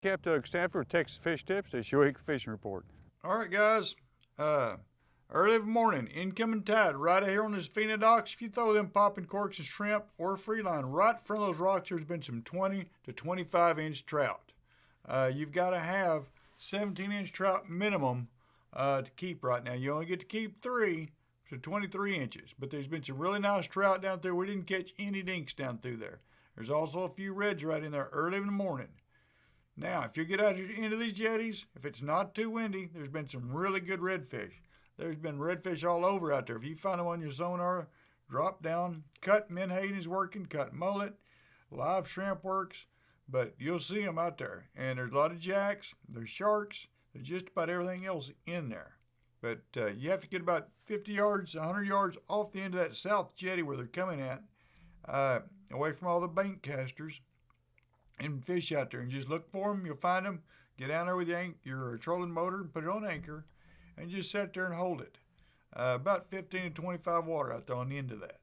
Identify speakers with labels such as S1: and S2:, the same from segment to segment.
S1: Capt. Stanford, Texas Fish Tips. This is your weekly fishing report.
S2: All right, guys. Early morning, incoming tide right here on this Fina docks. If you throw them popping corks and shrimp or free line right in front of those rocks, there's been some 20 to 25 inch trout. You've got to have 17-inch trout minimum to keep right now. You only get to keep 3 to 23 inches, but there's been some really nice trout down there. We didn't catch any dinks down through there. There's also a few reds right in there early in the morning. Now, if you get out into these jetties, if it's not too windy, there's been some really good redfish. There's been redfish all over out there. If you find them on your sonar, drop down. Cut menhaden is working, cut mullet, live shrimp works, but you'll see them out there. And there's a lot of jacks, there's sharks, there's just about everything else in there. But you have to get about 50 yards, 100 yards off the end of that south jetty where they're coming at, away from all the bank casters, and fish out there. And just look for them. You'll find them. Get down there with your trolling motor and put it on anchor, and just sit there and hold it. About 15 to 25 water out there on the end of that.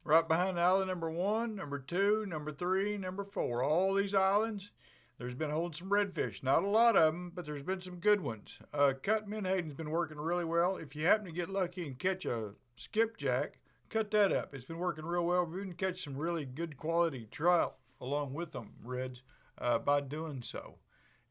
S2: Right behind island number 1, number 2, number 3, number 4. All these islands, there's been holding some redfish. Not a lot of them, but there's been some good ones. Cut menhaden's been working really well. If you happen to get lucky and catch a skipjack, cut that up. It's been working real well. We've been catching some really good quality trout along with them reds by doing so.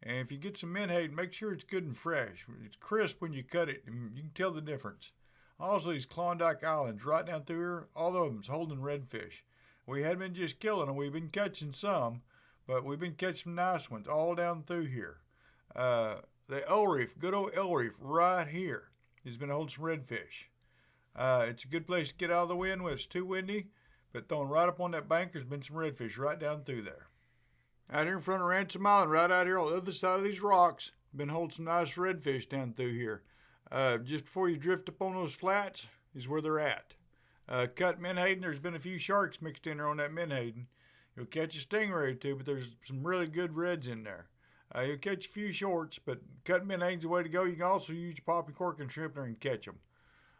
S2: And if you get some menhaden, make sure it's good and fresh. It's crisp when you cut it, and you can tell the difference. Also, these Klondike Islands right down through here, all of them's holding redfish. We hadn't been just killing them. We've been catching some, but we've been catching some nice ones all down through here. The El Reef, good old El Reef right here, has been holding some redfish. It's a good place to get out of the wind when it's too windy, but throwing right up on that bank, there's been some redfish right down through there. Out here in front of Aransas Island, right out here on the other side of these rocks, been holding some nice redfish down through here. Just before you drift up on those flats is where they're at. Cut menhaden, there's been a few sharks mixed in there on that menhaden. You'll catch a stingray or two, but there's some really good reds in there. You'll catch a few shorts, but cut menhaden's the way to go. You can also use popping cork and shrimp there and catch them.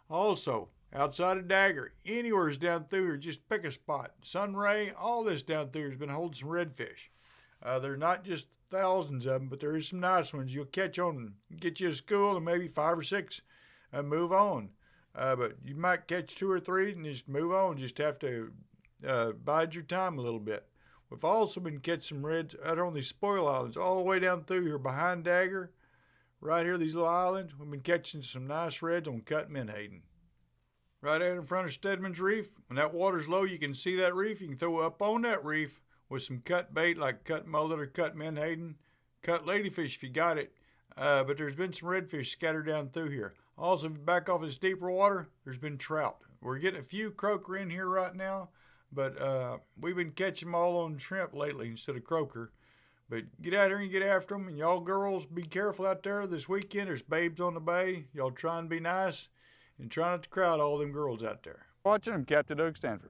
S2: Also, outside of Dagger, anywhere's down through here, just pick a spot. Sunray, all this down through here has been holding some redfish. They're not just thousands of them, but there is some nice ones. You'll catch on, get you to school, and maybe 5 or 6 and move on. But you might catch 2 or 3 and just move on. Just have to bide your time a little bit. We've also been catching some reds out on these spoil islands all the way down through here behind Dagger. Right here, these little islands, we've been catching some nice reds on cut menhaden. Right out in front of Stedman's Reef, when that water's low, you can see that reef. You can throw up on that reef with some cut bait like cut mullet or cut menhaden, cut ladyfish if you got it. But there's been some redfish scattered down through here. Also, if you back off this deeper water, there's been trout. We're getting a few croaker in here right now, but we've been catching them all on shrimp lately instead of croaker. But get out here and get after them. And y'all girls, be careful out there this weekend. There's babes on the bay. Y'all try and be nice and try not to crowd all them girls out there.
S1: Watching them, Capt. Stanford.